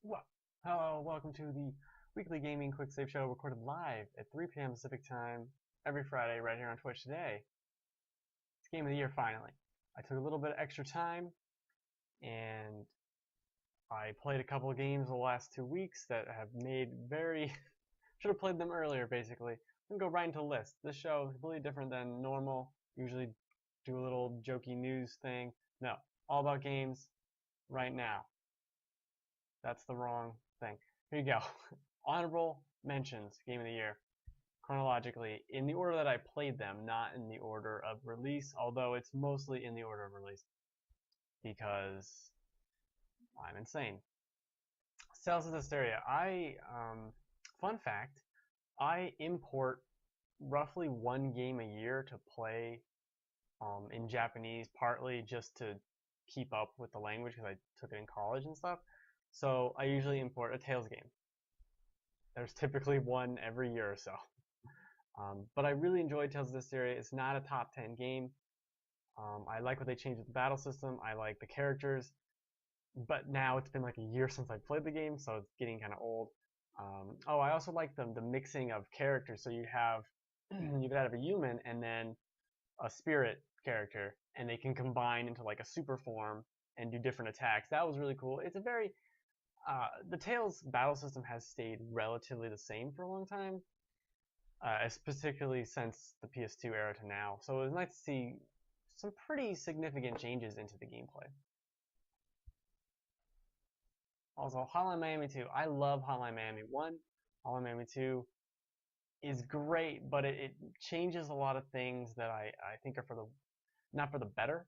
Well, hello, welcome to the weekly gaming quick save show recorded live at 3 p.m. Pacific time every Friday right here on Twitch today. It's game of the year finally. I took a little bit of extra time and I played a couple of games the last 2 weeks that have made very should have played them earlier basically. I'm gonna go right into the list. This show is completely different than normal. Usually do a little jokey news thing. No, all about games right now. That's the wrong thing. Here you go. Honorable mentions, game of the year, chronologically, in the order that I played them, not in the order of release, although it's mostly in the order of release, because I'm insane. Sales of Zesteria. Fun fact, I import roughly one game a year to play in Japanese, partly just to keep up with the language because I took it in college and stuff. So I usually import a Tales game. There's typically one every year or so. But I really enjoyed Tales of Zesteria. It's not a top 10 game. I like what they changed with the battle system. I like the characters. But now it's been like a year since I played the game, so it's getting kind of old. I also like the mixing of characters. So you could have a human and then a spirit character, and they can combine into like a super form and do different attacks. That was really cool. It's a very the Tales battle system has stayed relatively the same for a long time, particularly since the PS2 era to now. So it was nice to see some pretty significant changes into the gameplay. Also, Hotline Miami 2. I love Hotline Miami 1. Hotline Miami 2 is great, but it changes a lot of things that I think are not for the better.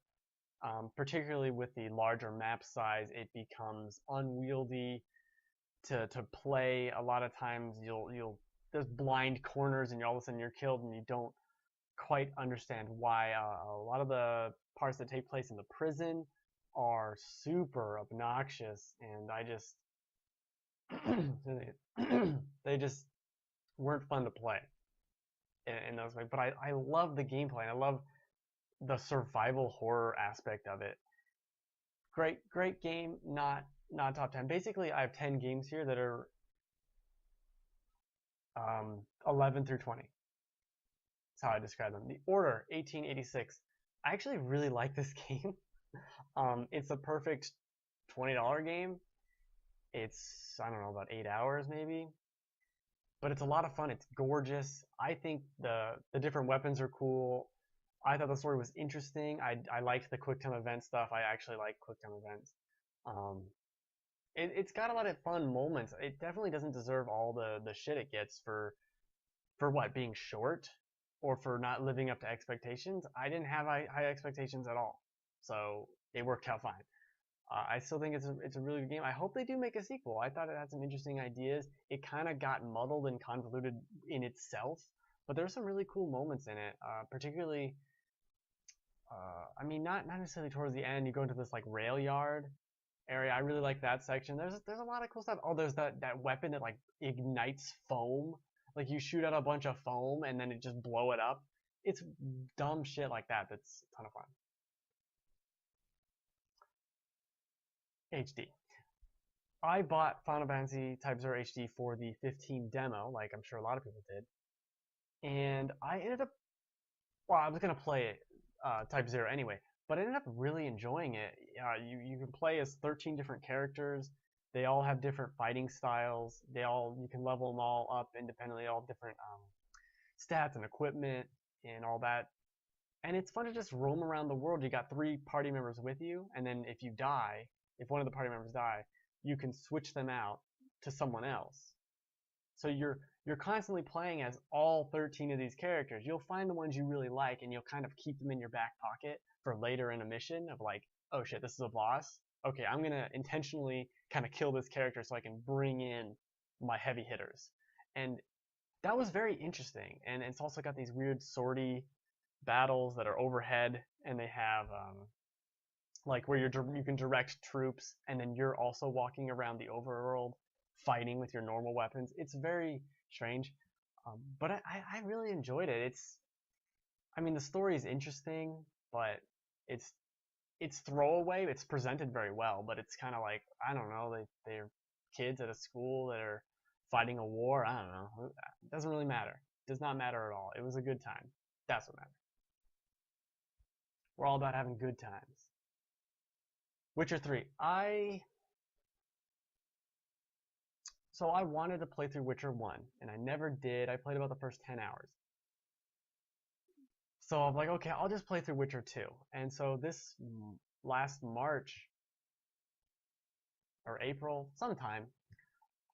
Particularly with the larger map size, it becomes unwieldy to play. A lot of times there's blind corners and all of a sudden you're killed and you don't quite understand why. A lot of the parts that take place in the prison are super obnoxious, and they just weren't fun to play in those ways. But I love the gameplay, and I love the survival horror aspect of it. Great game, not top 10. Basically, I have 10 games here that are 11 through 20. That's how I describe them. The Order, 1886. I actually really like this game. It's a perfect $20 game. It's, I don't know, about 8 hours maybe. But it's a lot of fun. It's gorgeous. I think the different weapons are cool. I thought the story was interesting. I liked the quick time event stuff. I actually like quick time events. It's got a lot of fun moments. It definitely doesn't deserve all the shit it gets for what, being short or for not living up to expectations. I didn't have high expectations at all, so it worked out fine. I still think it's a really good game. I hope they do make a sequel. I thought it had some interesting ideas. It kind of got muddled and convoluted in itself, but there's some really cool moments in it. Particularly, I mean, not necessarily towards the end. You go into this like rail yard area. I really like that section. There's a lot of cool stuff. Oh, there's that weapon that like ignites foam. Like you shoot out a bunch of foam and then it just blow it up. It's dumb shit like that. That's a ton of fun. HD. I bought Final Fantasy Type 0 HD for the 15 demo, like I'm sure a lot of people did. And I ended up, well, I was going to play it, Type 0 anyway, but I ended up really enjoying it. You can play as 13 different characters. They all have different fighting styles. You can level them all up independently, all different stats and equipment and all that. And it's fun to just roam around the world. You got 3 party members with you, and then if one of the party members die, you can switch them out to someone else. So you're constantly playing as all 13 of these characters. You'll find the ones you really like, and you'll kind of keep them in your back pocket for later in a mission of like, oh shit, this is a boss. Okay, I'm gonna intentionally kind of kill this character so I can bring in my heavy hitters. And that was very interesting. And it's also got these weird sortie battles that are overhead, and they have like where you can direct troops, and then you're also walking around the overworld fighting with your normal weapons. It's very strange, but I really enjoyed it. I mean, the story is interesting, but it's throwaway. It's presented very well, but it's kind of like, I don't know, they're kids at a school that are fighting a war. I don't know. It doesn't really matter. It does not matter at all. It was a good time. That's what matters. We're all about having good times. Witcher 3. So I wanted to play through Witcher 1, and I never did. I played about the first 10 hours. So I'm like, okay, I'll just play through Witcher 2. And so this last March, or April, sometime,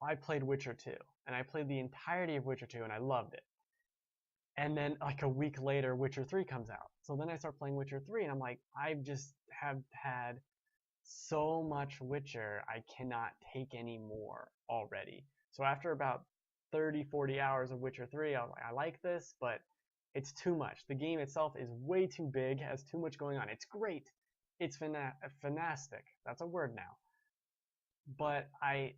I played Witcher 2. And I played the entirety of Witcher 2, and I loved it. And then, like a week later, Witcher 3 comes out. So then I start playing Witcher 3, and I'm like, I just have had so much Witcher, I cannot take any more already. So after about 30, 40 hours of Witcher 3, I was like, I like this, but it's too much. The game itself is way too big, has too much going on. It's great. It's fantastic. That's a word now. But I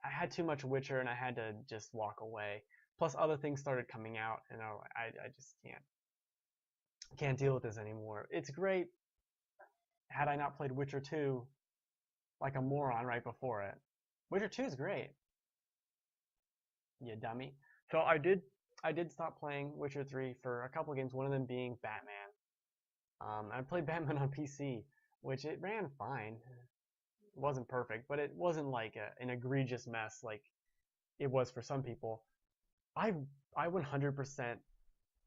had too much Witcher, and I had to just walk away. Plus, other things started coming out, and I just can't deal with this anymore. It's great. Had I not played Witcher 2 like a moron right before it. Witcher 2 is great. You dummy. So I did stop playing Witcher 3 for a couple of games, one of them being Batman. I played Batman on PC, which it ran fine. It wasn't perfect, but it wasn't like an egregious mess like it was for some people. I 100%.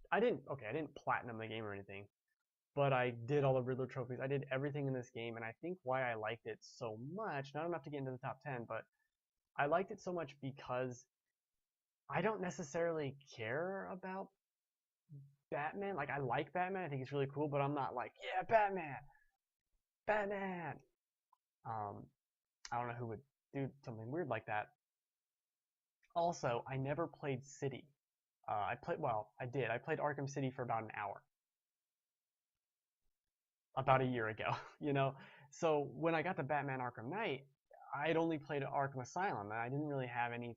I didn't platinum the game or anything, but I did all the Riddler trophies. I did everything in this game, and I think why I liked it so much, not enough to get into the top 10, but I liked it so much because I don't necessarily care about Batman. Like, I like Batman. I think he's really cool, but I'm not like, yeah, Batman. I don't know who would do something weird like that. Also, I never played City. I did. I played Arkham City for about an hour. About a year ago, you know? So when I got to Batman Arkham Knight, I'd only played Arkham Asylum, and I didn't really have any...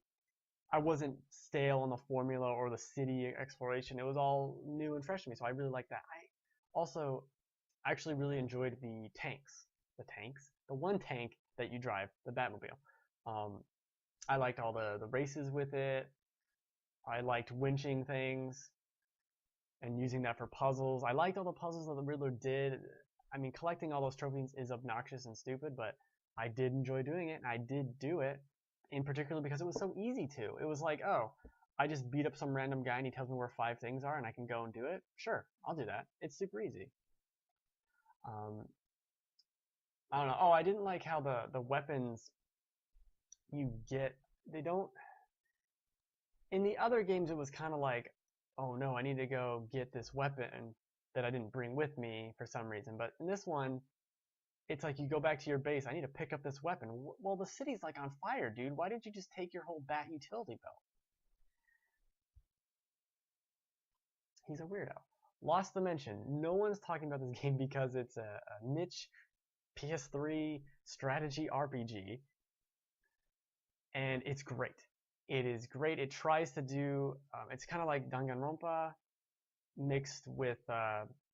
I wasn't stale on the formula or the city exploration. It was all new and fresh to me, so I really liked that. I also actually really enjoyed the tanks. The one tank that you drive, the Batmobile. I liked all the races with it. I liked winching things and using that for puzzles. I liked all the puzzles that the Riddler did. I mean, collecting all those trophies is obnoxious and stupid, but I did enjoy doing it, and I did do it, in particular because it was so easy to. It was like, oh, I just beat up some random guy and he tells me where 5 things are and I can go and do it. Sure, I'll do that. It's super easy. I don't know. Oh, I didn't like how the weapons you get, they don't... In the other games, it was kind of like, oh no, I need to go get this weapon that I didn't bring with me for some reason. But in this one, it's like you go back to your base, I need to pick up this weapon. Well, the city's like on fire, dude. Why didn't you just take your whole bat utility belt? He's a weirdo. Lost Dimension. No one's talking about this game because it's a niche PS3 strategy RPG. And it's great. It is great. It tries to do, it's kind of like Danganronpa mixed with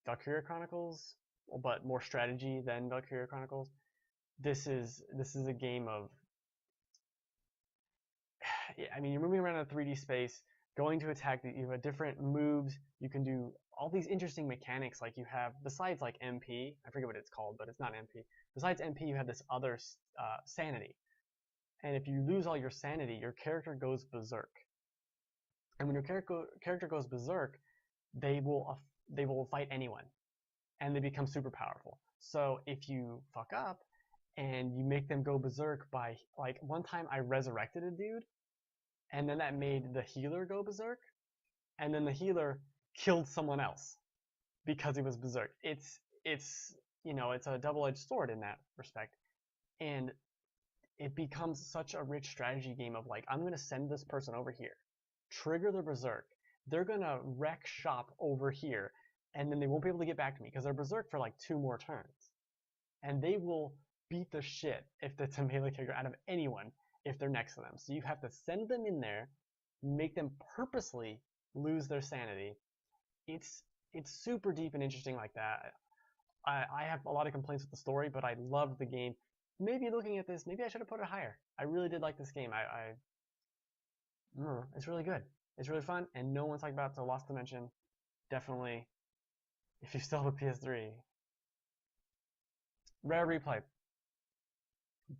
Valkyria Chronicles, but more strategy than Valkyria Chronicles. This is a game of, I mean, you're moving around in a 3D space, going to attack, you have different moves, you can do all these interesting mechanics, like you have, besides like MP, I forget what it's called, but it's not MP, besides MP you have this other sanity. And if you lose all your sanity, your character goes berserk. And when your character goes berserk, they will fight anyone, and they become super powerful. So if you fuck up and you make them go berserk by, like, one time I resurrected a dude, and then that made the healer go berserk, and then the healer killed someone else because he was berserk. It's you know, it's a double-edged sword in that respect, and it becomes such a rich strategy game of like, I'm going to send this person over here, trigger the berserk, they're going to wreck shop over here, and then they won't be able to get back to me because they're berserk for like 2 more turns. And they will beat the shit, if it's a melee character, out of anyone if they're next to them. So you have to send them in there, make them purposely lose their sanity. It's super deep and interesting like that. I have a lot of complaints with the story, but I loved the game. maybe looking at this, maybe I should have put it higher. I really did like this game. It's really good. It's really fun, and no one's talking about it, so Lost Dimension. Definitely, if you still have a PS3. Rare Replay.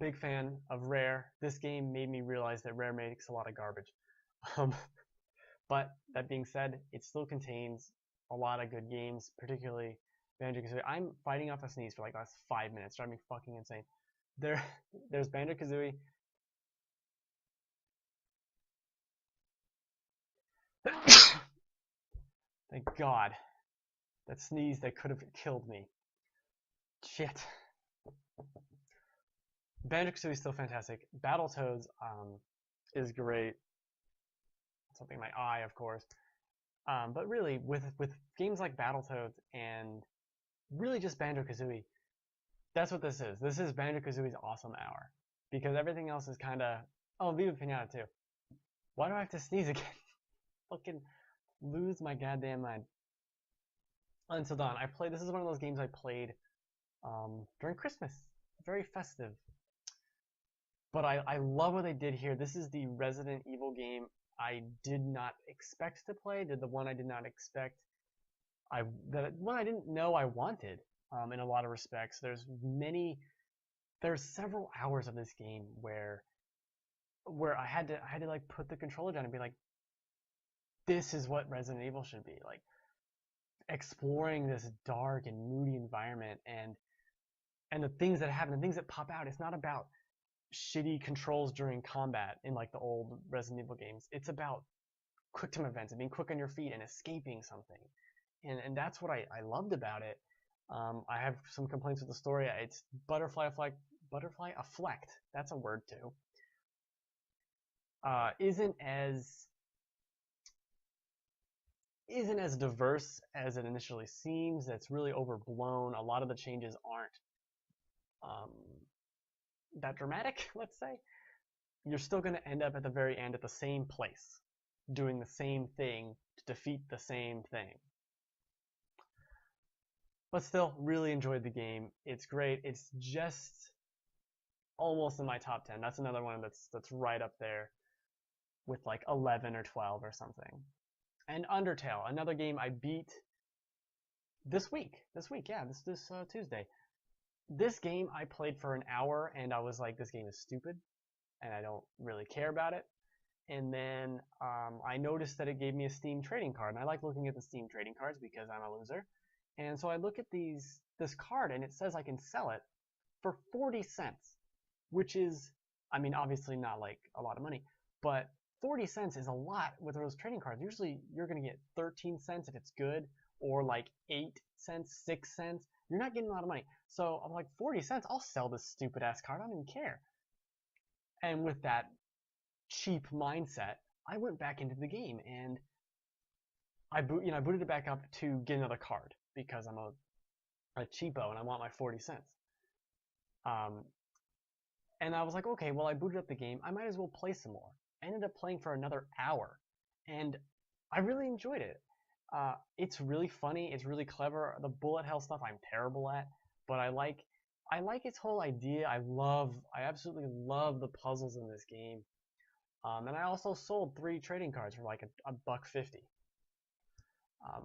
Big fan of Rare. This game made me realize that Rare makes a lot of garbage. Um, but that being said, it still contains a lot of good games, particularly Banjo-Kazooie. I'm fighting off a sneeze for like the last 5 minutes, driving me fucking insane. There's Banjo-Kazooie. Thank God. That sneeze that could have killed me. Shit. Banjo-Kazooie is still fantastic. Battletoads is great. Something in my eye, of course. But really, with games like Battletoads and really just Banjo-Kazooie, that's what this is. This is Banjo-Kazooie's awesome hour. Because everything else is kind of... Oh, Viva Pinata too. Why do I have to sneeze again? Fucking lose my goddamn mind. Until Dawn. This is one of those games I played during Christmas. Very festive. But I love what they did here. This is the Resident Evil game I did not expect to play. The one I did not expect. The one I didn't know I wanted. In a lot of respects, there's several hours of this game where I had to like put the controller down and be like, this is what Resident Evil should be like, exploring this dark and moody environment and the things that happen, the things that pop out. It's not about shitty controls during combat in like the old Resident Evil games. It's about quick time events and being quick on your feet and escaping something, and that's what I loved about it. I have some complaints with the story. It's butterfly afflect. That's a word too. Isn't as diverse as it initially seems. It's really overblown. A lot of the changes aren't that dramatic, let's say. You're still going to end up at the very end at the same place, doing the same thing to defeat the same thing. But still, really enjoyed the game. It's great. It's just almost in my top 10. That's another one that's right up there with like 11 or 12 or something. And Undertale, another game I beat this week. This Tuesday. This game I played for an hour and I was like, this game is stupid and I don't really care about it. And then I noticed that it gave me a Steam trading card, and I like looking at the Steam trading cards because I'm a loser. And so I look at this card and it says I can sell it for 40 cents, which is, I mean, obviously not like a lot of money, but 40 cents is a lot with those trading cards. Usually you're going to get 13 cents if it's good, or like 8 cents, 6 cents. You're not getting a lot of money. So I'm like, 40 cents, I'll sell this stupid ass card. I don't even care. And with that cheap mindset, I went back into the game and I booted it back up to get another card because I'm a cheapo and I want my 40 cents. And I was like, okay, well, I booted up the game. I might as well play some more. I ended up playing for another hour, and I really enjoyed it. It's really funny. It's really clever. The bullet hell stuff I'm terrible at, but I like its whole idea. I absolutely love the puzzles in this game. And I also sold 3 trading cards for like a $1.50.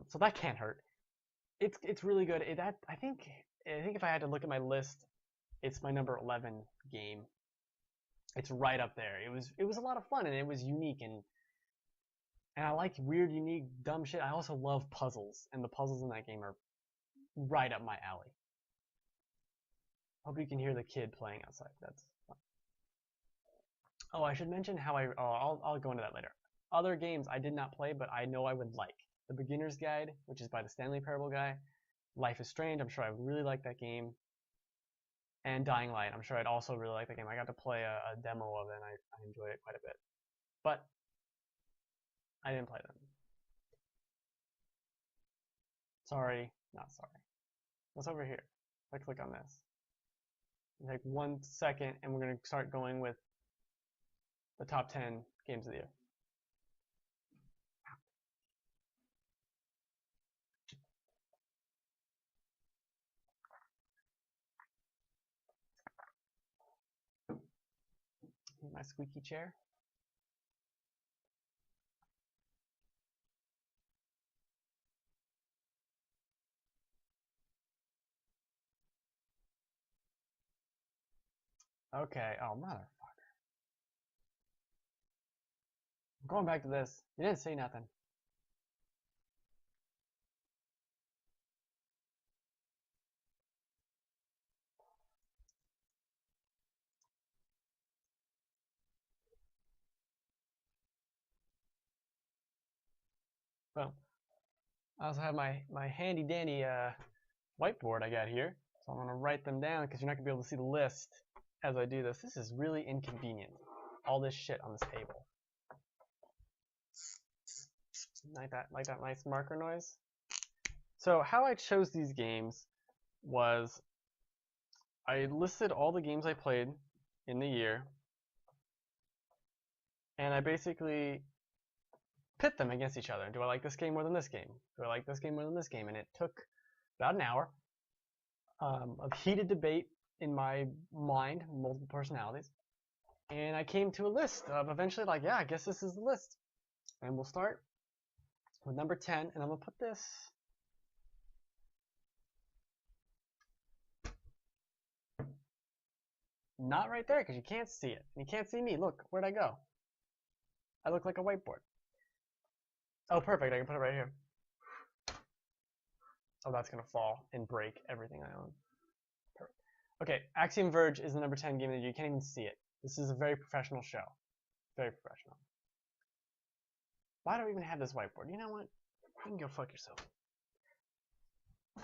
So that can't hurt. It's really good. I think if I had to look at my list, it's my number 11 game. It's right up there. It was a lot of fun, and it was unique, and I like weird, unique, dumb shit. I also love puzzles, and the puzzles in that game are right up my alley. Hope you can hear the kid playing outside. That's fun. Oh, I should mention how I'll go into that later. Other games I did not play, but I know I would like. The Beginner's Guide, which is by the Stanley Parable guy. Life is Strange, I'm sure I would really like that game. And Dying Light, I'm sure I'd also really like that game. I got to play a demo of it, and I enjoyed it quite a bit. But I didn't play them. Sorry, not sorry. What's over here? If I click on this. Take 1 second, and we're going to start going with the top 10 games of the year. my squeaky chair. Okay, oh motherfucker. I'm going back to this. You didn't say nothing. Well, I also have my handy dandy whiteboard I got here. So I'm going to write them down because you're not going to be able to see the list as I do this. This is really inconvenient. All this shit on this table. Like that nice marker noise. So how I chose these games was I listed all the games I played in the year, and I basically pit them against each other. Do I like this game more than this game? Do I like this game more than this game? And it took about an hour of heated debate in my mind, multiple personalities, and I came to a list of eventually like, yeah, I guess this is the list. And we'll start with number 10, and I'm going to put this not right there because you can't see it. You can't see me. Look, where'd I go? I look like a whiteboard. Oh, perfect. I can put it right here. Oh, that's going to fall and break everything I own. Perfect. Okay, Axiom Verge is the number 10 game of the year. You can't even see it. This is a very professional show. Very professional. Why do we even have this whiteboard? You know what? You can go fuck yourself.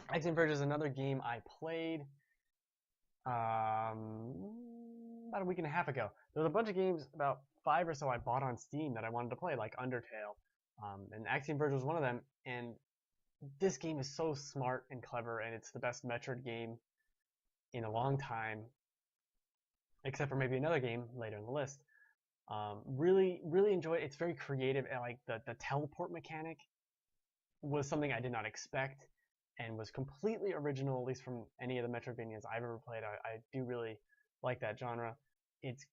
Axiom Verge is another game I played about a week and a half ago. There was a bunch of games, about 5 or so I bought on Steam that I wanted to play, like Undertale. And Axiom Verge was one of them. And this game is so smart and clever, and it's the best Metroid game in a long time, except for maybe another game later in the list. Really enjoy it. It's very creative, and like the teleport mechanic was something I did not expect, and was completely original, at least from any of the Metroidvanias I've ever played. I do really like that genre. It's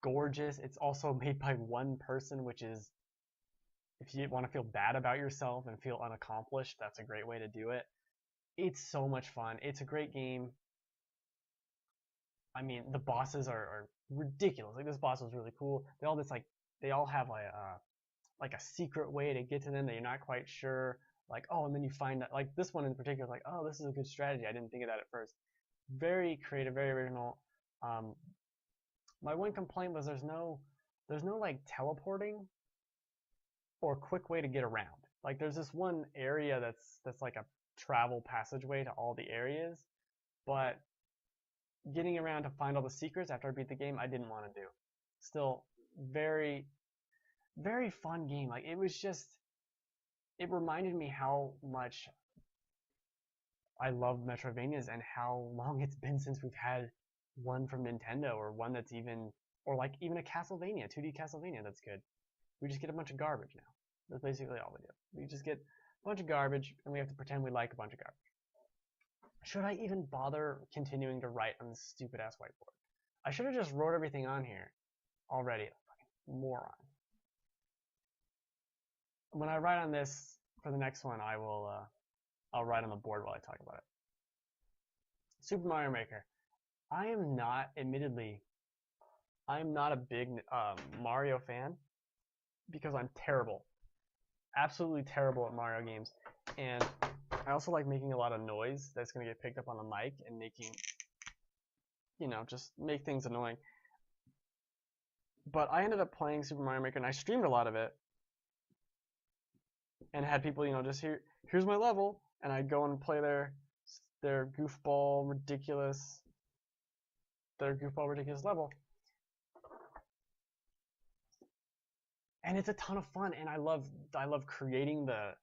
gorgeous. It's also made by one person, which is, if you want to feel bad about yourself and feel unaccomplished, that's a great way to do it. It's so much fun. It's a great game. I mean, the bosses are ridiculous. Like, this boss was really cool. They all have like a secret way to get to them that you're not quite sure. Like, oh, and then you find that, like, this one in particular, like, oh, this is a good strategy. I didn't think of that at first. Very creative, very original. My one complaint was there's no like teleporting or quick way to get around. Like, there's this one area that's like a travel passageway to all the areas, but getting around to find all the secrets after I beat the game, I didn't want to do. Still, very, very fun game. Like, it was just, it reminded me how much I love Metroidvanias and how long it's been since we've had one from Nintendo, or one that's even, or like even a Castlevania, 2D Castlevania that's good. We just get a bunch of garbage now. That's basically all we do. We just get a bunch of garbage, and we have to pretend we like a bunch of garbage. Should I even bother continuing to write on this stupid-ass whiteboard? I should have just wrote everything on here already. Fucking moron. When I write on this for the next one, I'll write on the board while I talk about it. Super Mario Maker. Admittedly, I'm not a big Mario fan because I'm terrible. Absolutely terrible at Mario games. And I also like making a lot of noise that's going to get picked up on the mic and making, just make things annoying. But I ended up playing Super Mario Maker, and I streamed a lot of it. And had people, just here's my level, and I'd go and play their goofball ridiculous level. And it's a ton of fun, and I love creating the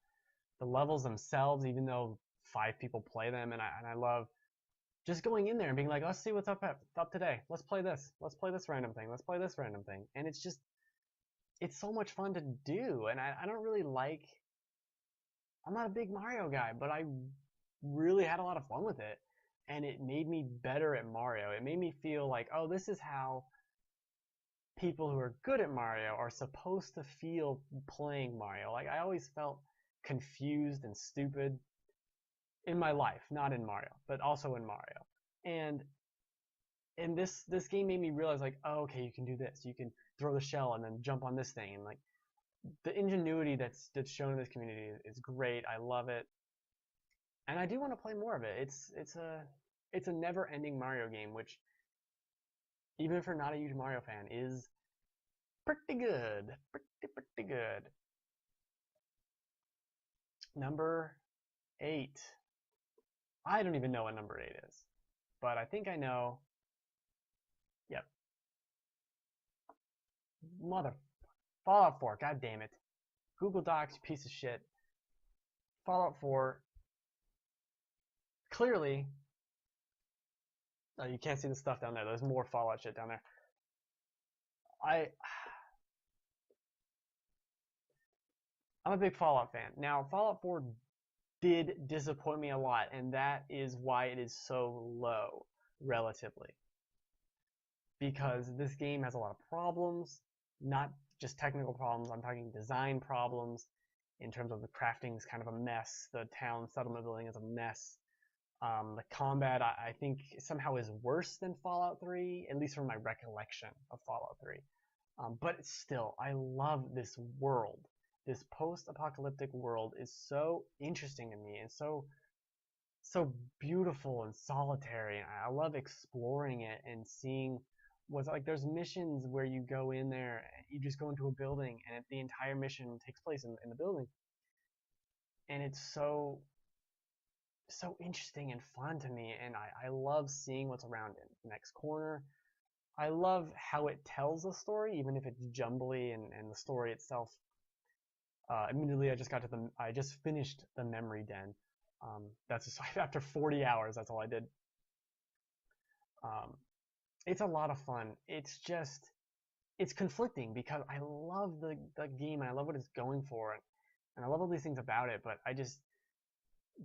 levels themselves, even though 5 people play them, and I love just going in there and being like, let's see what's up today. Let's play this. Let's play this random thing. Let's play this random thing. And it's so much fun to do. And I don't really like, I'm not a big Mario guy, but I really had a lot of fun with it. And it made me better at Mario. It made me feel like, oh, this is how people who are good at Mario are supposed to feel playing Mario. Like, I always felt confused and stupid in my life, not in Mario, but also in Mario. And this game made me realize, like, oh, okay, you can do this. You can throw the shell and then jump on this thing. And like, the ingenuity that's shown in this community is great. I love it, and I do want to play more of it. It's a never-ending Mario game, which, even if you're not a huge Mario fan, is pretty good. Pretty good. Number 8. I don't even know what number 8 is, but I think I know. Yep. Mother. Fallout 4. God damn it. Google Docs, piece of shit. Fallout 4. Clearly. Oh, you can't see the stuff down there. There's more Fallout shit down there. I'm a big Fallout fan. Now, Fallout 4 did disappoint me a lot, and that is why it is so low, relatively. Because this game has a lot of problems, not just technical problems, I'm talking design problems, in terms of the crafting is kind of a mess, the town settlement building is a mess. The combat, I think, somehow is worse than Fallout 3, at least from my recollection of Fallout 3. But still, I love this world. This post-apocalyptic world is so interesting to me and so beautiful and solitary. And I love exploring it and seeing what's like. There's missions where you go in there, you just go into a building, and the entire mission takes place in the building. And it's so interesting and fun to me, and I love seeing what's around in the next corner. I love how it tells the story, even if it's jumbly, and the story itself. Immediately, I just finished the Memory Den. That's just, after 40 hours. That's all I did. It's a lot of fun. It's conflicting because I love the game and I love what it's going for, and I love all these things about it. But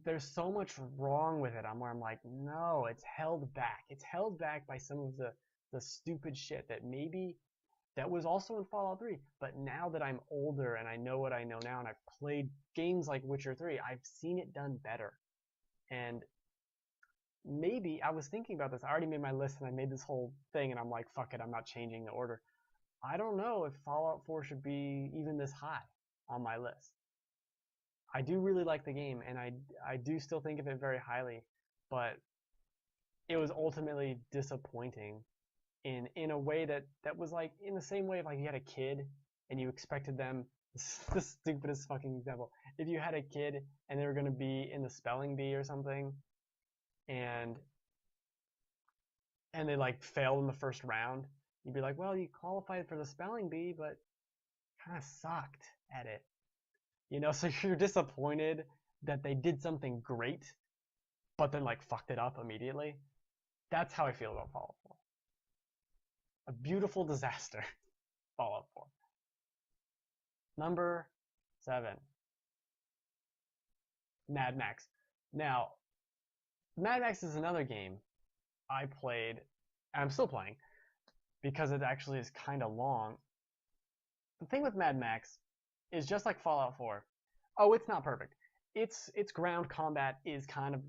there's so much wrong with it. I'm like, no, it's held back. It's held back by some of the stupid shit that was also in Fallout 3, but now that I'm older and I know what I know now, and I've played games like Witcher 3, I've seen it done better. And maybe, I was thinking about this, I already made my list and I made this whole thing, and I'm like, fuck it, I'm not changing the order. I don't know if Fallout 4 should be even this high on my list. I do really like the game, and I do still think of it very highly, but it was ultimately disappointing in a way that was like, in the same way if like you had a kid and you expected them, the stupidest fucking example, if you had a kid and they were going to be in the spelling bee or something, and they like failed in the first round, you'd be like, well, you qualified for the spelling bee, but kind of sucked at it, you know. So you're disappointed that they did something great but then like fucked it up immediately. That's how I feel about Fallout 4. A beautiful disaster. Fallout 4. Number 7. Mad Max. Now, Mad Max is another game I played, and I'm still playing, because it actually is kind of long. The thing with Mad Max is, just like Fallout 4, oh, it's not perfect. Its ground combat is kind of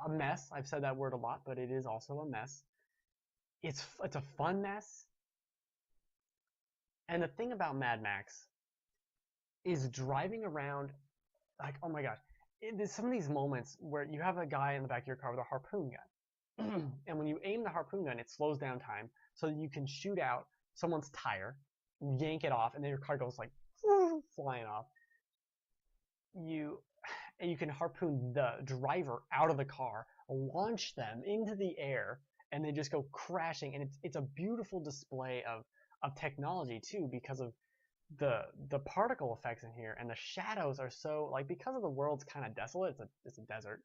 a mess. I've said that word a lot, but it is also a mess. It's a fun mess. And the thing about Mad Max is driving around, like, oh my god, there's some of these moments where you have a guy in the back of your car with a harpoon gun. And when you aim the harpoon gun, it slows down time so that you can shoot out someone's tire, yank it off, and then your car goes like flying off. And you can harpoon the driver out of the car, launch them into the air, and they just go crashing. And it's a beautiful display of technology too, because of the particle effects in here, and the shadows are so, like, because of the world's kind of desolate, it's a desert.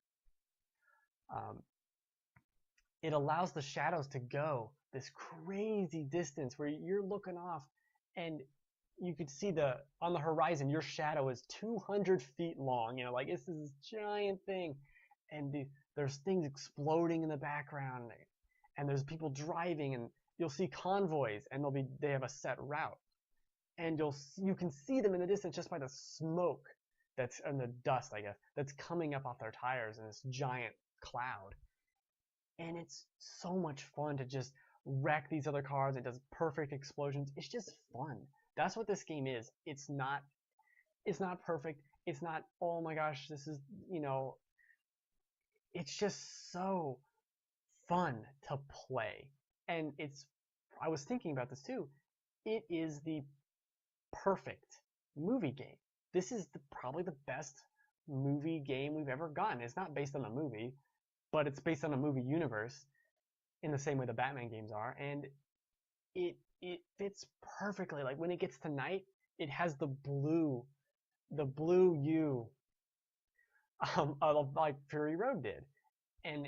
It allows the shadows to go this crazy distance where you're looking off and you could see on the horizon, your shadow is 200 feet long, you know, like, it's this giant thing, and there's things exploding in the background, and there's people driving, you'll see convoys, and they have a set route, and you can see them in the distance just by the smoke that's and the dust, I guess, that's coming up off their tires in this giant cloud. And it's so much fun to just wreck these other cars. It does perfect explosions. It's just fun. That's what this game is. It's not perfect. It's not, oh my gosh, this is, it's just so fun to play. And I was thinking about this too. It is the perfect movie game. This is probably the best movie game we've ever gotten. It's not based on a movie, but it's based on a movie universe in the same way the Batman games are, and it fits perfectly. Like when it gets to night, it has the blue hue like Fury Road did, and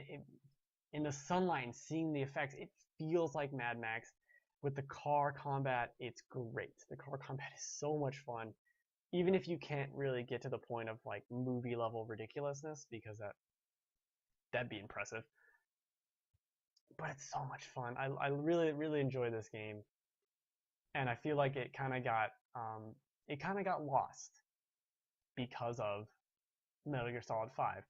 in the sunlight and seeing the effects, it feels like Mad Max. With the car combat, it's great. The car combat is so much fun, even if you can't really get to the point of like movie level ridiculousness, because that'd be impressive. But it's so much fun. I really enjoy this game, and I feel like it kind of got lost because of Metal Gear Solid 5,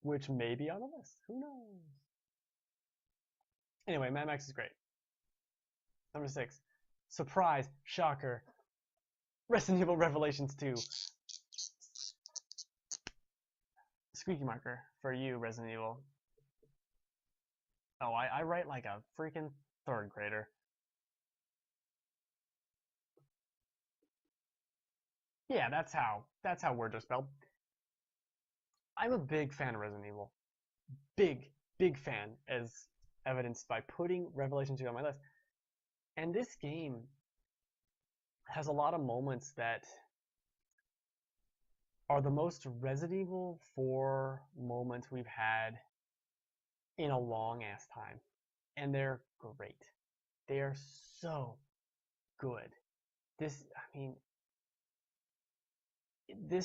which may be on the list. Who knows? Anyway, Mad Max is great. Number 6, surprise, shocker, Resident Evil Revelations 2. Squeaky marker for you, Resident Evil. Oh, I write like a freaking 3rd grader. Yeah, that's how words are spelled. I'm a big fan of Resident Evil. Big fan, as evidenced by putting Revelation 2 on my list. And this game has a lot of moments that are the most Resident Evil 4 moments we've had in a long ass time. And they're great. They are so good. This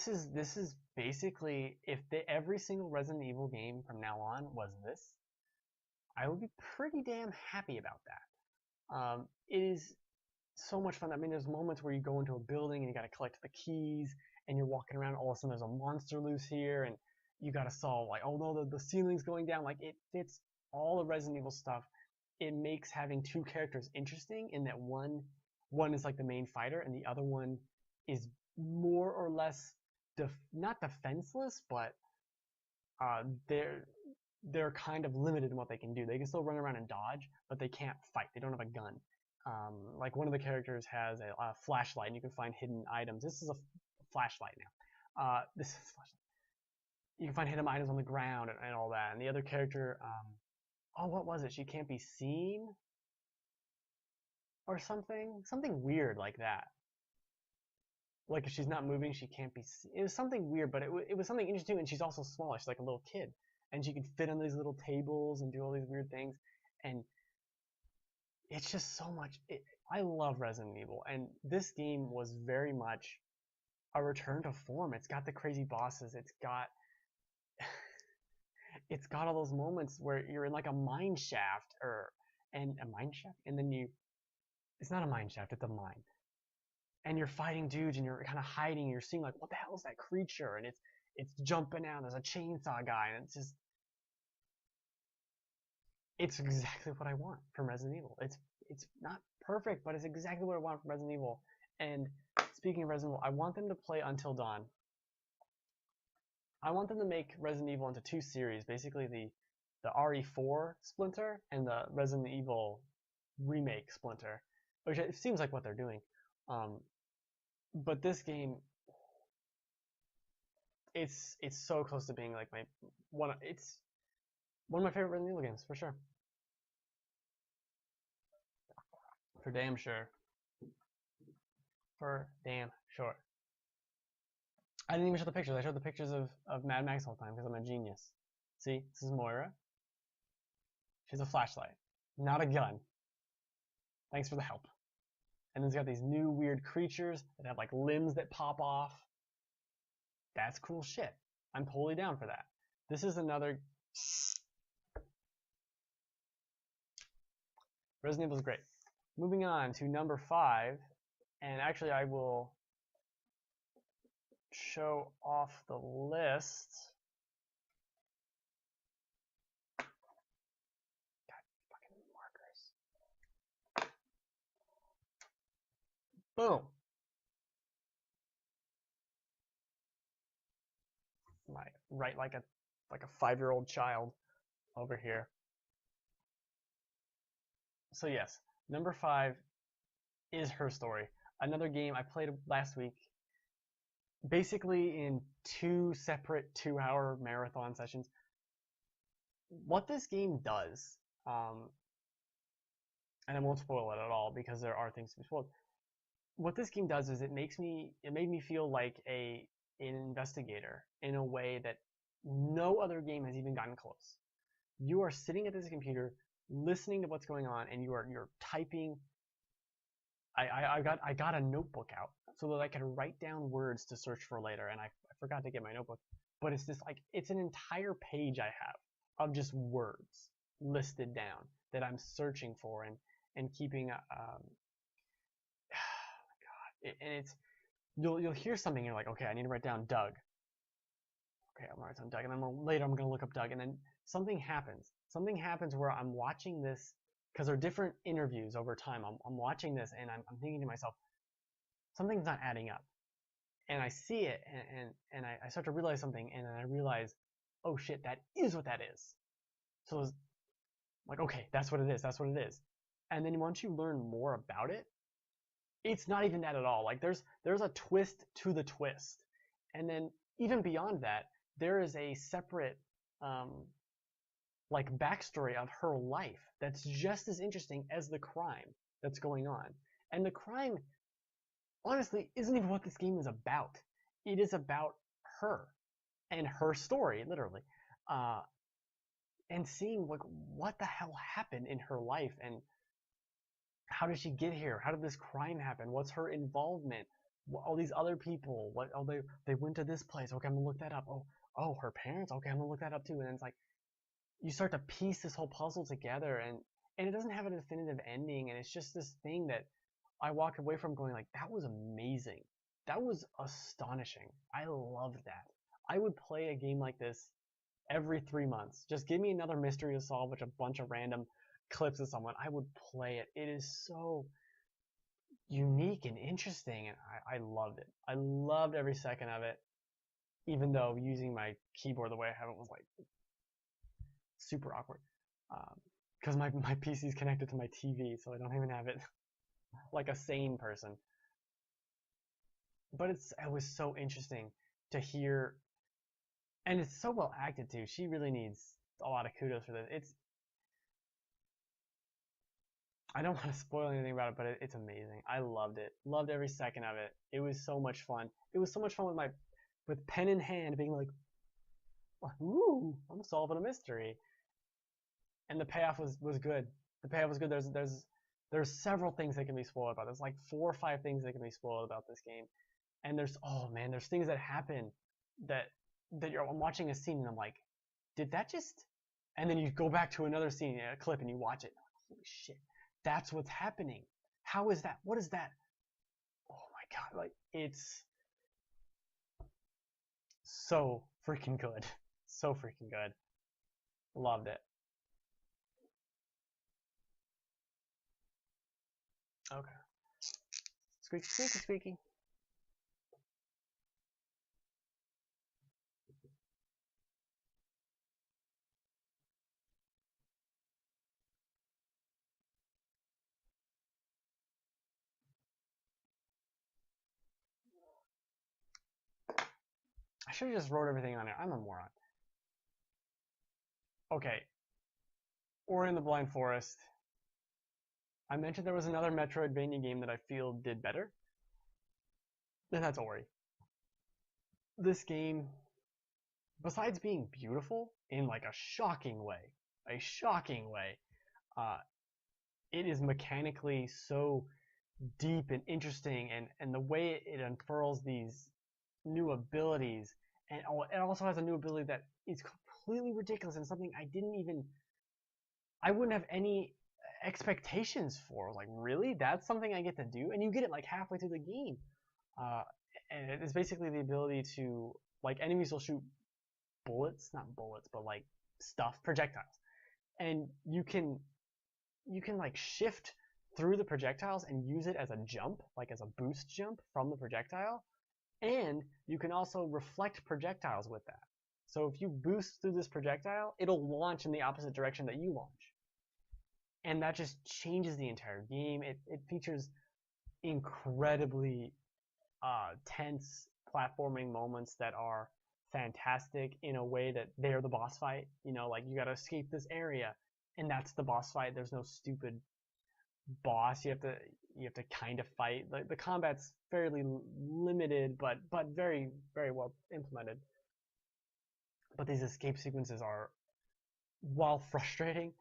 is basically, if every single Resident Evil game from now on was this, I would be pretty damn happy about that. It is so much fun. I mean, there's moments where you go into a building and you gotta collect the keys, and you're walking around, all of a sudden there's a monster loose here, and you gotta solve, like, oh no, the ceiling's going down. Like, it fits all the Resident Evil stuff. It makes having 2 characters interesting in that one is like the main fighter, and the other one is more or less not defenseless, but they're kind of limited in what they can do. They can still run around and dodge, but they can't fight. They don't have a gun. Like one of the characters has a flashlight, and you can find hidden items. This is a flashlight now. This is a flashlight. You can find hidden items on the ground and all that. And the other character, oh, what was it? She can't be seen, or something weird like that. Like if she's not moving, she can't be seen. It was something weird, but it was something interesting. And she's also small. She's like a little kid, and she can fit on these little tables and do all these weird things. And it's just so much. I love Resident Evil, and this game was very much a return to form. It's got the crazy bosses. It's got all those moments where you're in like a mine shaft, and then it's not a mine shaft, it's a mine. And you're fighting dudes, and you're kind of hiding, and you're seeing like, what the hell is that creature? And it's jumping out, there's a chainsaw guy, and it's exactly what I want from Resident Evil. It's not perfect, but it's exactly what I want from Resident Evil. And speaking of Resident Evil, I want them to play Until Dawn. I want them to make Resident Evil into 2 series, basically the RE4 Splinter and the Resident Evil remake Splinter, which it seems like what they're doing. But this game, it's so close to being like it's one of my favorite Resident Evil games, for sure. For damn sure. For damn sure. I didn't even show the pictures. I showed the pictures of Mad Max the whole time because I'm a genius. See, this is Moira. She's a flashlight, not a gun. Thanks for the help. And then it's got these new weird creatures that have like limbs that pop off. That's cool shit. I'm totally down for that. This is another Resident Evil is great. Moving on to number 5, and actually I will show off the list. God, fucking markers. Boom. My write like a 5-year-old child over here. So yes, number 5 is Her Story. Another game I played last week, basically in 2 separate 2-hour marathon sessions. What this game does, and I won't spoil it at all because there are things to be spoiled. What this game does is it made me feel like an investigator in a way that no other game has even gotten close. You are sitting at this computer, listening to what's going on, and you're typing. I got a notebook out so that I could write down words to search for later, and I forgot to get my notebook. But it's just like it's an entire page I have of just words listed down that I'm searching for and keeping. Oh my god! And it's you'll hear something, you're like, okay, I need to write down Doug. Okay, I'm gonna write down Doug, and then later I'm gonna look up Doug, and then something happens. Something happens where I'm watching this, because there are different interviews over time. I'm watching this, and I'm thinking to myself, something's not adding up. And I see it, and I start to realize something, and then I realize, oh shit, that is what that is. So it's like, okay, that's what it is, that's what it is. And then once you learn more about it, it's not even that at all. Like there's a twist to the twist. And then even beyond that, there is a separate like backstory of her life that's just as interesting as the crime that's going on. And the crime, honestly, isn't even what this game is about. It is about her and her story, literally, and seeing like what the hell happened in her life, and how did she get here? How did this crime happen? What's her involvement? All these other people, what? Oh, they went to this place. Okay, I'm gonna look that up. Oh, her parents. Okay, I'm gonna look that up too. And it's like you start to piece this whole puzzle together, and it doesn't have a definitive ending, and it's just this thing that I walk away from going like, that was amazing. That was astonishing. I loved that. I would play a game like this every 3 months. Just give me another mystery to solve with a bunch of random clips of someone. I would play it. It is so unique and interesting, and I loved it. I loved every second of it, even though using my keyboard the way I have it was like super awkward. Because my PC is connected to my TV, so I don't even have it like a sane person. But it was so interesting to hear, and it's so well acted too. She really needs a lot of kudos for this. I don't want to spoil anything about it, but it's amazing. I loved it. Loved every second of it. It was so much fun. It was so much fun with pen in hand, being like, ooh, I'm solving a mystery. And the payoff was good. The payoff was good. There's several things that can be spoiled about. There's like 4 or 5 things that can be spoiled about this game. And there's things that happen that I'm watching a scene and I'm like, did that just? And then you go back to another scene, a clip, and you watch it. Holy shit, that's what's happening. How is that? What is that? Oh my god, like it's so freaking good. So freaking good. Loved it. Okay. Squeaky, squeaky, squeaky. I should have just wrote everything on it. I'm a moron. Okay. Ori and the Blind Forest. I mentioned there was another Metroidvania game that I feel did better. And that's Ori. This game, besides being beautiful in like a shocking way, it is mechanically so deep and interesting, and the way it unfurls these new abilities, and it also has a new ability that is completely ridiculous and something I wouldn't have expectations for. Like, really? That's something I get to do? And you get it like halfway through the game. And it's basically the ability to, like, enemies will shoot bullets, not bullets, but like stuff, projectiles. And you can like shift through the projectiles and use it as a jump, like as a boost jump from the projectile. And you can also reflect projectiles with that. So if you boost through this projectile, it'll launch in the opposite direction that you launch. And that just changes the entire game. It features incredibly tense platforming moments that are fantastic in a way that they're the boss fight. You know, like you gotta escape this area, and that's the boss fight. There's no stupid boss you have to kind of fight. Like the combat's fairly limited, but very very well implemented. But these escape sequences are, while frustrating,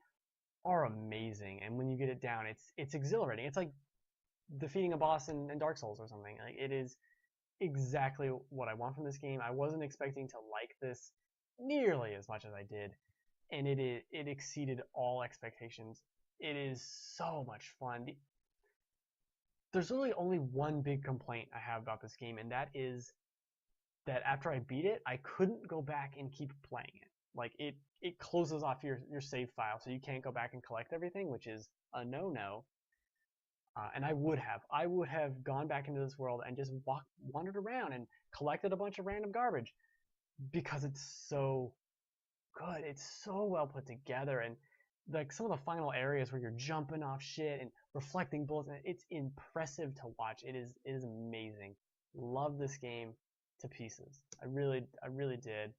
are amazing. And when you get it down, it's exhilarating. It's like defeating a boss in Dark Souls or something. Like, it is exactly what I want from this game. I wasn't expecting to like this nearly as much as I did, and it exceeded all expectations. It is so much fun. There's really only one big complaint I have about this game, and that is that after I beat it, I couldn't go back and keep playing it. Like, it closes off your save file, so you can't go back and collect everything, which is a no-no. And I would have gone back into this world and just wandered around and collected a bunch of random garbage, because it's so good. It's so well put together, and like some of the final areas where you're jumping off shit and reflecting bullets, it's impressive to watch. It is amazing. Love this game to pieces. I really did.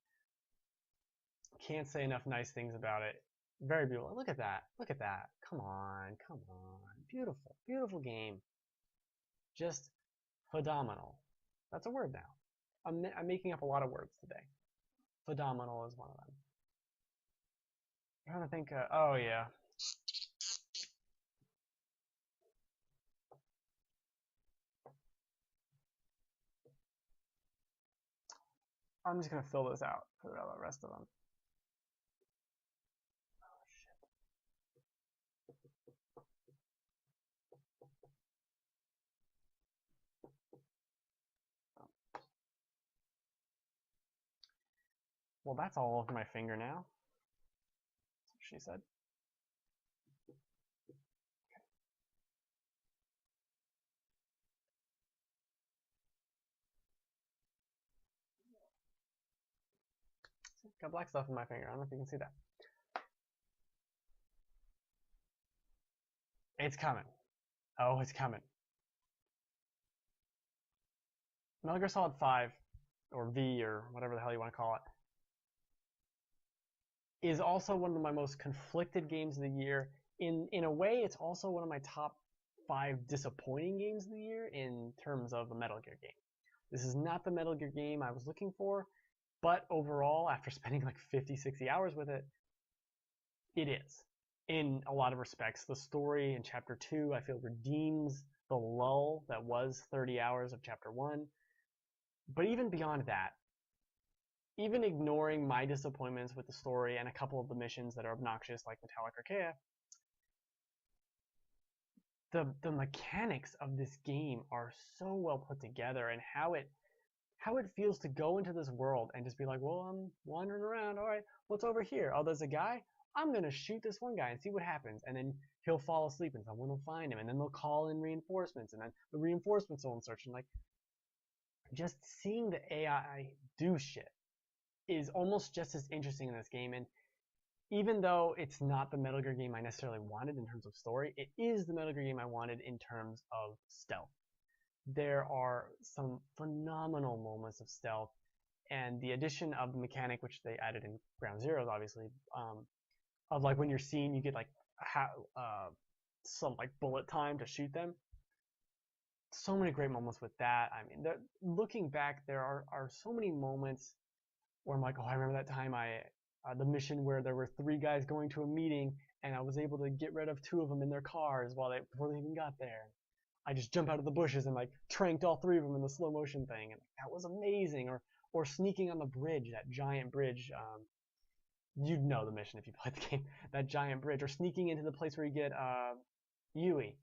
Can't say enough nice things about it. Very beautiful. Look at that. Look at that. Come on. Come on. Beautiful. Beautiful game. Just phenomenal. That's a word now. I'm making up a lot of words today. Phenomenal is one of them. I'm trying to think. Oh, yeah. I'm just going to fill this out for the rest of them. Well, that's all over my finger now. That's what she said. Got black stuff in my finger. I don't know if you can see that. It's coming. Oh, it's coming. Metal Gear Solid 5, or V, or whatever the hell you want to call it, is also one of my most conflicted games of the year. In a way, it's also one of my top 5 disappointing games of the year in terms of a Metal Gear game. This is not the Metal Gear game I was looking for, but overall, after spending like 50, 60 hours with it, it is. In a lot of respects, the story in Chapter 2, I feel, redeems the lull that was 30 hours of Chapter 1. But even beyond that, even ignoring my disappointments with the story and a couple of the missions that are obnoxious, like Metallic Archaea, the mechanics of this game are so well put together, and how it feels to go into this world and just be like, well, I'm wandering around, all right, what's over here? Oh, there's a guy? I'm going to shoot this one guy and see what happens. And then he'll fall asleep and someone will find him, and then they'll call in reinforcements, and then the reinforcements will search. And like, just seeing the AI do shit is almost just as interesting in this game. And even though it's not the Metal Gear game I necessarily wanted in terms of story, it is the Metal Gear game I wanted in terms of stealth. There are some phenomenal moments of stealth, and the addition of the mechanic, which they added in Ground Zeroes, obviously, of like when you're seen, you get like some like bullet time to shoot them. So many great moments with that. I mean, looking back, there are so many moments where I'm like, oh, I remember that time the mission where there were 3 guys going to a meeting, and I was able to get rid of 2 of them in their cars before they even got there. I just jumped out of the bushes and like tranked all 3 of them in the slow motion thing, and that was amazing. Or sneaking on the bridge, that giant bridge you'd know the mission if you played the game. That giant bridge, or sneaking into the place where you get Yui.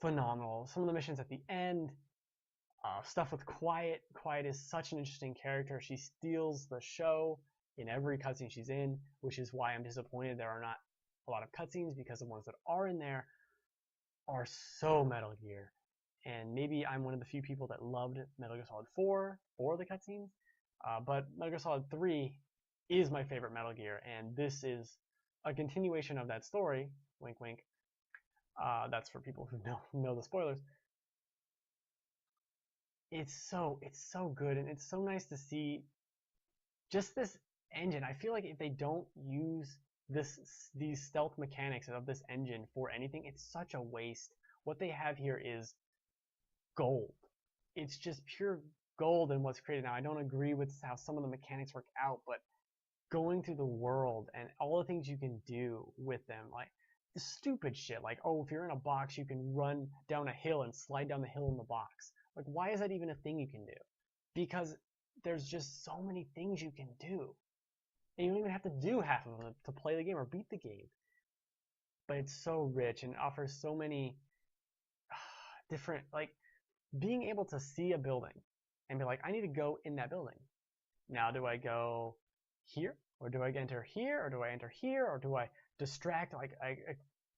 Phenomenal. Some of the missions at the end, stuff with Quiet. Quiet is such an interesting character. She steals the show in every cutscene she's in, which is why I'm disappointed there are not a lot of cutscenes, because the ones that are in there are so Metal Gear. And maybe I'm one of the few people that loved Metal Gear Solid 4 for the cutscenes, but Metal Gear Solid 3 is my favorite Metal Gear, and this is a continuation of that story. Wink, wink. That's for people who know the spoilers. It's so good, and it's so nice to see just this engine. I feel like if they don't use these stealth mechanics of this engine for anything, it's such a waste. What they have here is gold. It's just pure gold in what's created. Now, I don't agree with how some of the mechanics work out, but going through the world and all the things you can do with them, like the stupid shit, like, oh, if you're in a box, you can run down a hill and slide down the hill in the box. Like, why is that even a thing you can do? Because there's just so many things you can do. And you don't even have to do half of them to play the game or beat the game. But it's so rich and offers so many different, like, being able to see a building and be like, I need to go in that building. Now, do I go here? Or do I enter here? Or do I enter here? Or do I distract? Like,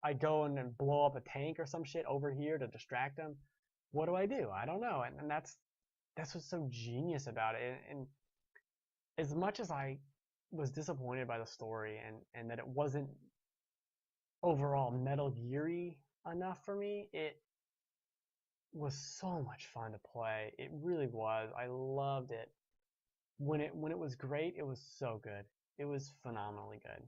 I go and blow up a tank or some shit over here to distract them? What do I do? I don't know. And that's what's so genius about it. And as much as I was disappointed by the story and that it wasn't overall Metal Gear-y enough for me, it was so much fun to play. It really was. I loved it. When it was great, it was so good. It was phenomenally good.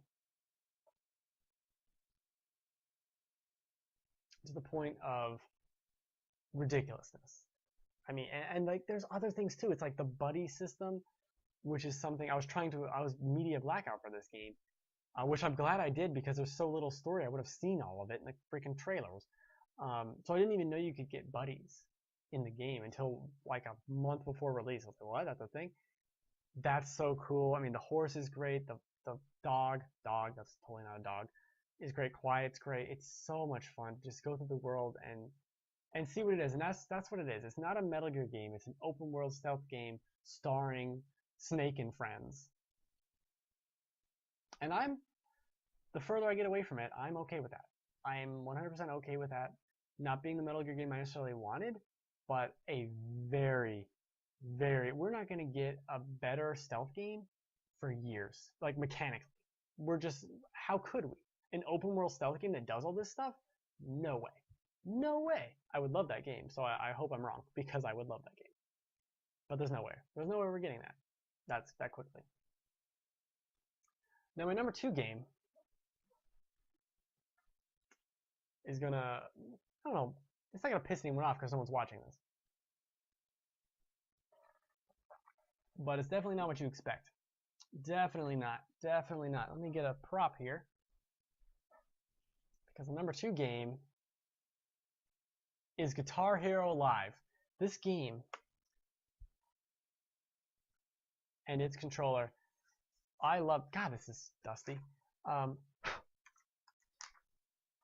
To the point of ridiculousness. I mean, and like there's other things too. It's like the buddy system, which is something I was media blackout for this game, which I'm glad I did because there's so little story. I would have seen all of it in the freaking trailers. So I didn't even know you could get buddies in the game until like a month before release. I was like, what? That's a thing? That's so cool. I mean, the horse is great. The dog, that's totally not a dog, is great. Quiet's great. It's so much fun. Just go through the world and see what it is. And that's what it is. It's not a Metal Gear game. It's an open world stealth game starring Snake and friends. And the further I get away from it, I'm okay with that. I am 100% okay with that. Not being the Metal Gear game I necessarily wanted, but a very, we're not going to get a better stealth game for years, like mechanically. How could we? An open world stealth game that does all this stuff? No way. No way. I would love that game, so I hope I'm wrong, because I would love that game. But there's no way. There's no way we're getting that quickly. Now my number 2 game is gonna, I don't know, it's not gonna piss anyone off because someone's watching this. But it's definitely not what you expect. Definitely not. Definitely not. Let me get a prop here. Because the number 2 game is Guitar Hero Live. This game and its controller, I love. God, this is dusty.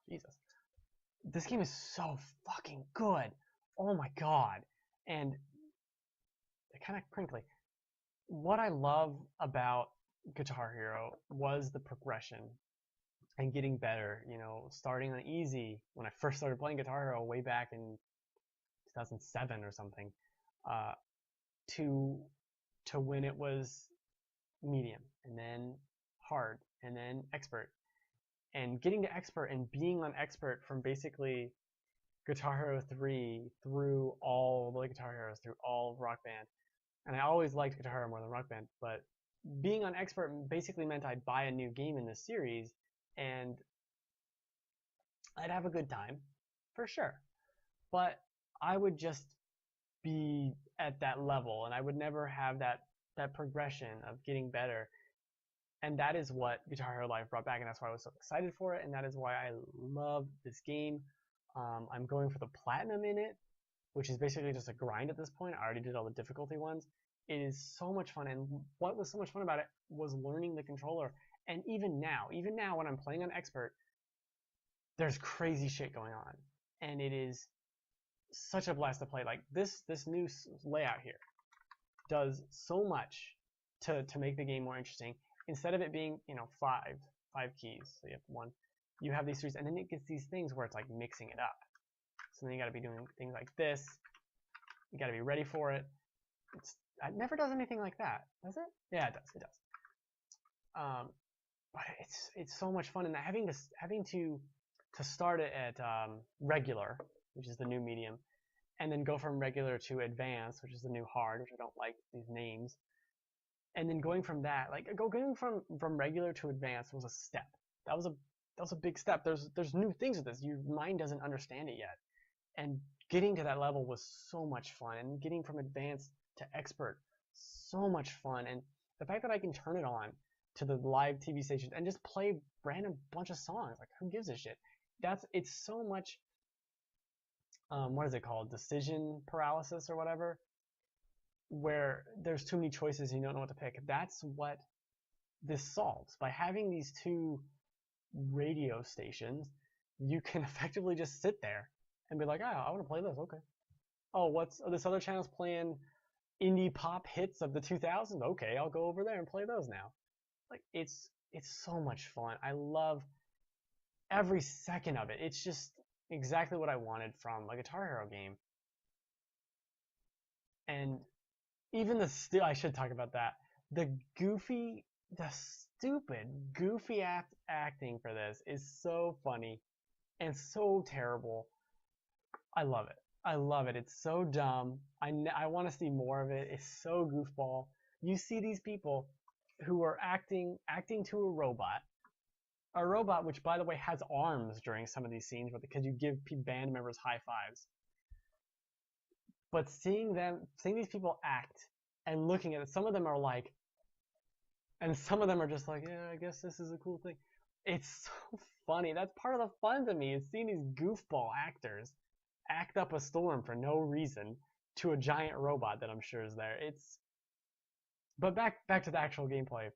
Jesus. This game is so fucking good. Oh my god. And they're kind of crinkly. What I love about Guitar Hero was the progression and getting better, you know, starting on easy when I first started playing Guitar Hero way back in 2007 or something, to when it was medium, and then hard, and then expert. And getting to expert and being on expert from basically Guitar Hero 3 through all the Guitar Heroes, through all of Rock Band. And I always liked Guitar Hero more than Rock Band, but being on expert basically meant I'd buy a new game in this series and I'd have a good time, for sure. But I would just be at that level and I would never have that progression of getting better. And that is what Guitar Hero Live brought back, and that's why I was so excited for it, and that is why I love this game. I'm going for the platinum in it, which is basically just a grind at this point. I already did all the difficulty ones. It is so much fun, and what was so much fun about it was learning the controller. And even now when I'm playing on Expert, there's crazy shit going on, and it is such a blast to play. Like this new layout here does so much to make the game more interesting. Instead of it being, you know, five keys, so you have one, you have these threes, and then it gets these things where it's like mixing it up. So then you got to be doing things like this. You got to be ready for it. It never does anything like that, does it? Yeah, it does. It does. But it's so much fun, and having to start it at regular, which is the new medium, and then go from regular to advanced, which is the new hard, which I don't like these names, and then going from that, like going from regular to advanced was a step. That was a big step. There's new things with this. Your mind doesn't understand it yet, and getting to that level was so much fun, and getting from advanced to expert, so much fun. And the fact that I can turn it on to the live TV stations and just play random bunch of songs, like who gives a shit? It's so much, what is it called? Decision paralysis or whatever, where there's too many choices and you don't know what to pick. That's what this solves. By having these two radio stations, you can effectively just sit there and be like, oh, I want to play this, okay. Oh, this other channel's playing indie pop hits of the 2000s? Okay, I'll go over there and play those now. Like, it's so much fun. I love every second of it. It's just exactly what I wanted from a Guitar Hero game. And even I should talk about that. The stupid, goofy acting for this is so funny and so terrible. I love it. I love it. It's so dumb. I want to see more of it. It's so goofball. You see these people who are acting to a robot which, by the way, has arms during some of these scenes because you give band members high fives. But seeing these people act and looking at it, some of them are like, and some of them are just like, yeah, I guess this is a cool thing. It's so funny. That's part of the fun to me, is seeing these goofball actors act up a storm for no reason to a giant robot that I'm sure is there. But back to the actual gameplay.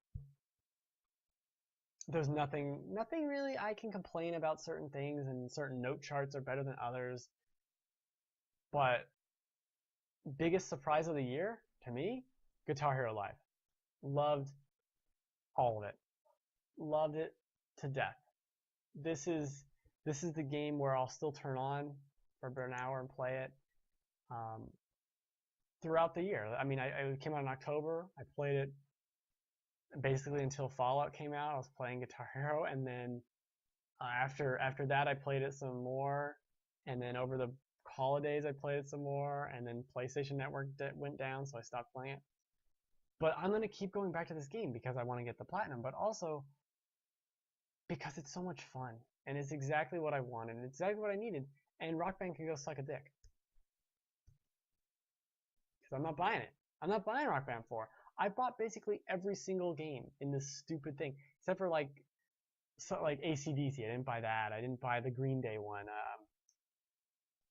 There's nothing really I can complain about. Certain things and certain note charts are better than others. But biggest surprise of the year to me, Guitar Hero Live. Loved all of it. Loved it to death. This is the game where I'll still turn on for about an hour and play it throughout the year. I mean, it came out in October. I played it basically until Fallout came out. I was playing Guitar Hero, and then after that I played it some more, and then over the holidays I played it some more, and then PlayStation Network went down, so I stopped playing it. But I'm going to keep going back to this game because I want to get the platinum, but also because it's so much fun, and it's exactly what I wanted, and it's exactly what I needed, and Rock Band can go suck a dick. Because I'm not buying it. I'm not buying Rock Band 4. I bought basically every single game in this stupid thing, except for like AC/DC. I didn't buy that. I didn't buy the Green Day one.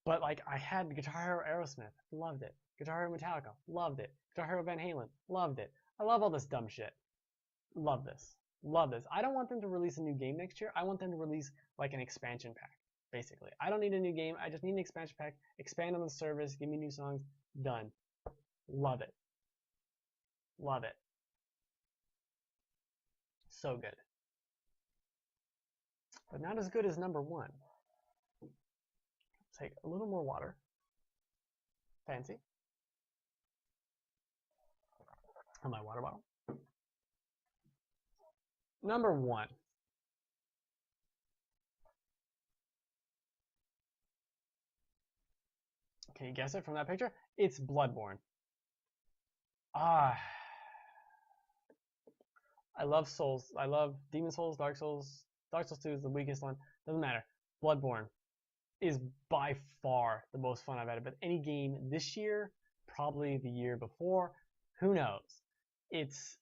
But like I had Guitar Hero Aerosmith, loved it. Guitar Hero Metallica, loved it. Guitar Hero Van Halen, loved it. I love all this dumb shit. Love this. Love this. I don't want them to release a new game next year. I want them to release like an expansion pack, basically. I don't need a new game. I just need an expansion pack. Expand on the service. Give me new songs. Done. Love it. Love it. So good. But not as good as number one. Take a little more water. Fancy. On my water bottle. Number one. Can you guess it from that picture? It's Bloodborne. I love Souls. I love Demon Souls, Dark Souls. Dark Souls 2 is the weakest one. Doesn't matter. Bloodborne is by far the most fun I've had. But any game this year, probably the year before, who knows? It's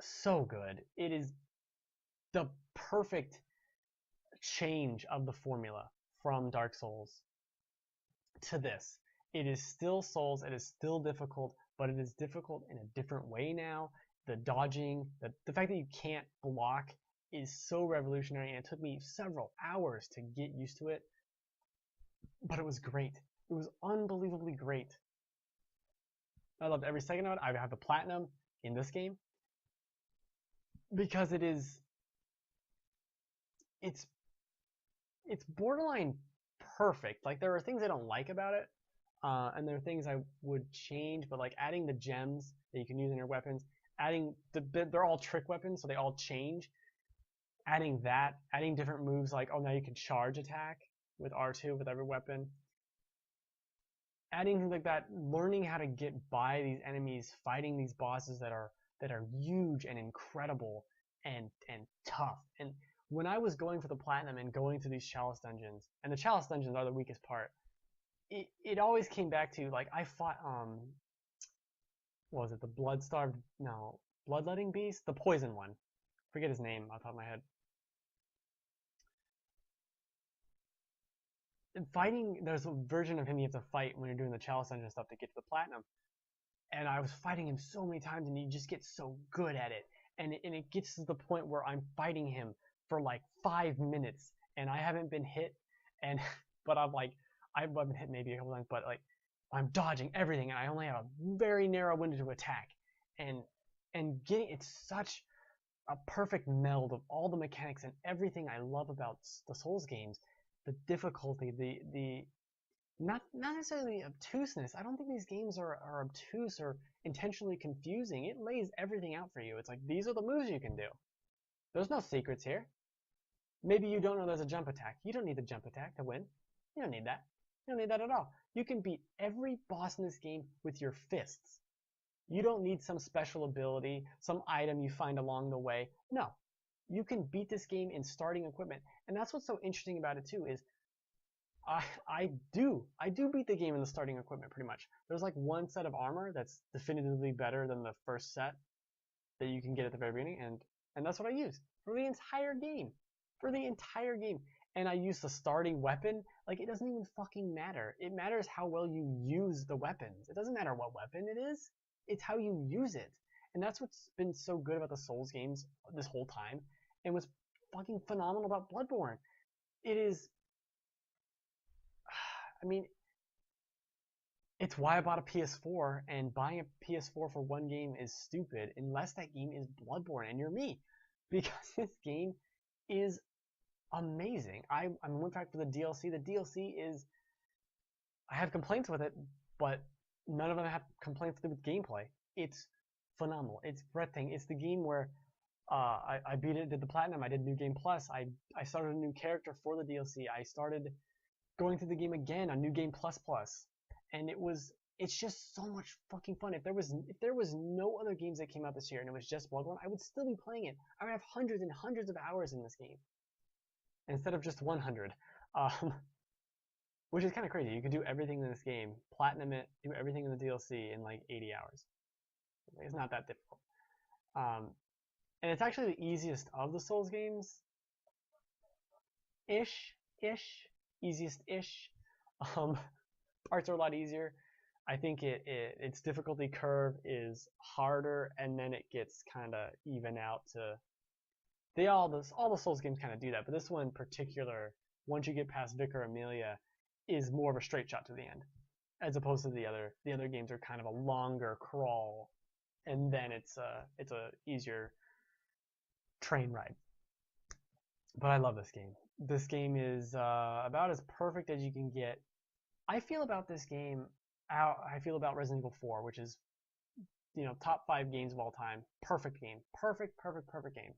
so good. It is the perfect change of the formula from Dark Souls to this. It is still Souls. It is still difficult, but it is difficult in a different way now. The dodging, the fact that you can't block is so revolutionary, and it took me several hours to get used to it, but it was great. It was unbelievably great. I loved every second of it. I have the platinum in this game because it's borderline perfect. Like, there are things I don't like about it, and there are things I would change, but like adding the gems that you can use in your weapons, they're all trick weapons, so they all change. Adding different moves, like, oh, now you can charge attack with R2 with every weapon. Adding things like that, learning how to get by these enemies, fighting these bosses that are huge and incredible and tough. And when I was going for the platinum and going through these chalice dungeons, and the chalice dungeons are the weakest part, it always came back to, like, I fought what was it, the bloodletting beast, the poison one. Forget his name off the top of my head. Fighting, there's a version of him you have to fight when you're doing the chalice dungeon stuff to get to the platinum, and I was fighting him so many times, and you just get so good at it, and it gets to the point where I'm fighting him for like 5 minutes and I haven't been hit, and but I've been hit maybe a couple times, but like I'm dodging everything and I only have a very narrow window to attack, and it's such a perfect meld of all the mechanics and everything I love about the Souls games. The difficulty, the not necessarily obtuseness. I don't think these games are obtuse or intentionally confusing. It lays everything out for you. It's like, these are the moves you can do. There's no secrets here. Maybe you don't know there's a jump attack. You don't need the jump attack to win. You don't need that. You don't need that at all. You can beat every boss in this game with your fists. You don't need some special ability, some item you find along the way. No. You can beat this game in starting equipment. And that's what's so interesting about it too, is I do beat the game in the starting equipment pretty much. There's like one set of armor that's definitively better than the first set that you can get at the very beginning, and that's what I used for the entire game. For the entire game. And I used the starting weapon. Like, it doesn't even fucking matter. It matters how well you use the weapons. It doesn't matter what weapon it is. It's how you use it. And that's what's been so good about the Souls games this whole time, and what's fucking phenomenal about Bloodborne. It is, I mean, it's why I bought a PS4, and buying a PS4 for one game is stupid unless that game is Bloodborne and you're me, because this game is amazing. I went back for the DLC. The DLC is, I have complaints with it, but none of them have complaints with gameplay. It's phenomenal. It's breathtaking. It's the game where I beat it, did the platinum, I did New Game Plus, I started a new character for the DLC, I started going through the game again on New Game Plus Plus, and it's just so much fucking fun. If there was no other games that came out this year and it was just Bloodborne, I would still be playing it. I would have hundreds and hundreds of hours in this game instead of just 100, which is kind of crazy. You could do everything in this game, platinum it, do everything in the DLC in like 80 hours. It's not that difficult. And it's actually the easiest of the Souls games. Easiest-ish. Parts are a lot easier. I think its difficulty curve is harder, and then it gets kind of even out to all the Souls games kind of do that, but this one in particular, once you get past Vicar Amelia, is more of a straight shot to the end, as opposed to the other games are kind of a longer crawl, and then it's a easier train ride. But I love this game. This game is about as perfect as you can get. I feel about this game how I feel about Resident Evil 4, which is, top 5 games of all time. Perfect game. Perfect game.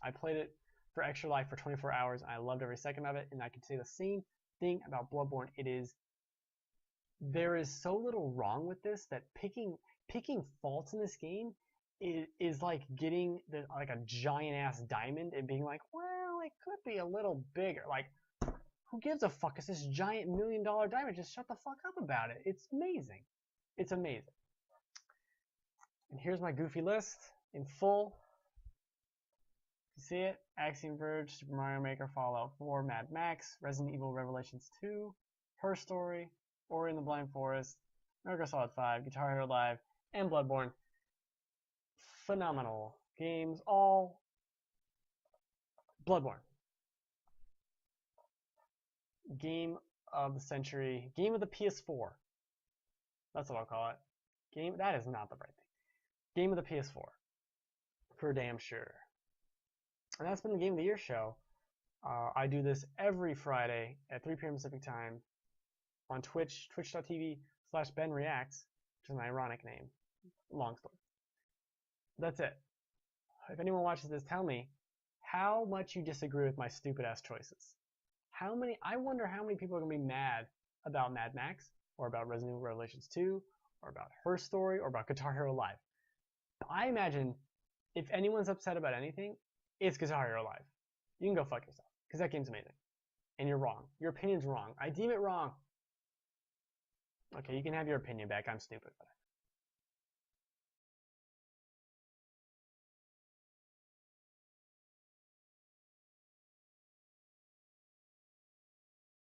I played it for Extra Life for 24 hours, and I loved every second of it, and I can say the same thing about Bloodborne. There is so little wrong with this that picking faults in this game is like getting like a giant ass diamond and being like, well, it could be a little bigger. Like, who gives a fuck? It's this giant $1 million diamond. Just shut the fuck up about it. It's amazing. It's amazing. And here's my goofy list in full. You see it? Axiom Verge, Super Mario Maker, Fallout 4, Mad Max, Resident Evil Revelations 2, Her Story, Ori and the Blind Forest, Metal Gear Solid 5, Guitar Hero Live, and Bloodborne. Phenomenal games, all. Bloodborne. Game of the century. Game of the PS4. That's what I'll call it. That is not the right thing. Game of the PS4. For damn sure. And that's been the Game of the Year show. I do this every Friday at 3 p.m. Pacific time on Twitch, twitch.tv/BenReacts, which is an ironic name. Long story. That's it. If anyone watches this, tell me how much you disagree with my stupid ass choices. I wonder how many people are going to be mad about Mad Max, or about Resident Evil Revelations 2, or about Her Story, or about Guitar Hero Live. I imagine if anyone's upset about anything, it's Guitar Hero Live. You can go fuck yourself, because that game's amazing. And you're wrong. Your opinion's wrong. I deem it wrong. Okay, you can have your opinion back. I'm stupid, but